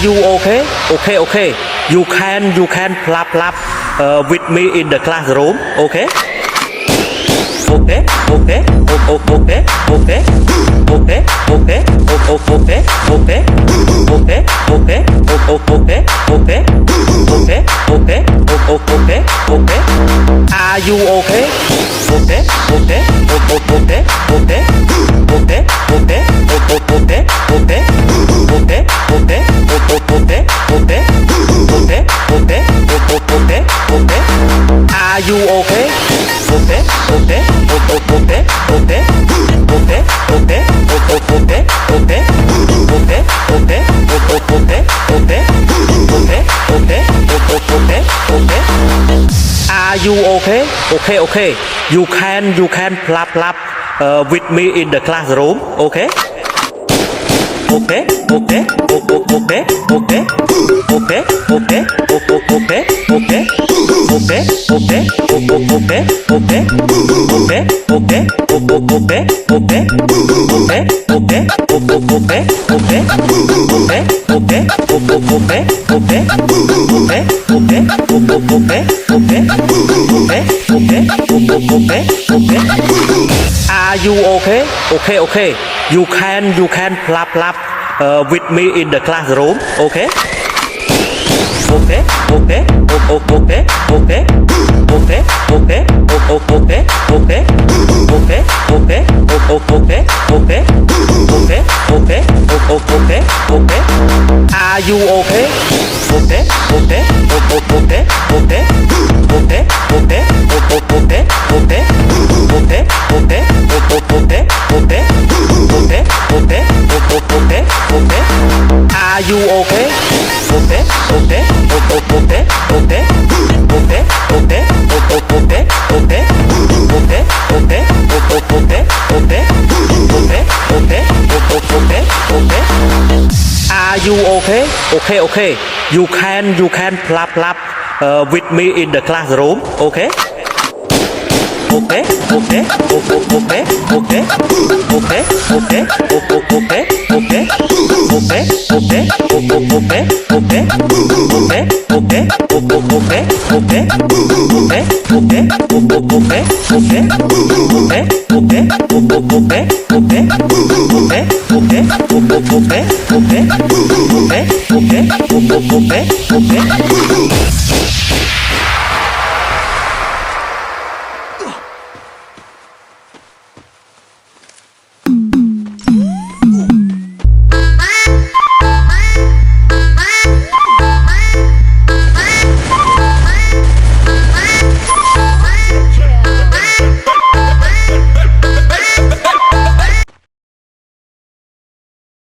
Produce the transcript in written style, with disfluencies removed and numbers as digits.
you okay? Okay. You can plap with me in the classroom. Okay. Okay. Are you okay? Are you okay? Are you okay? Okay. You can plap with me in the classroom. Okay. Okay. Are you okay? Okay. You can plap with me in the classroom. Okay. Are you okay? Are you okay? Are you okay? Okay. You can plap with me in the classroom. Okay.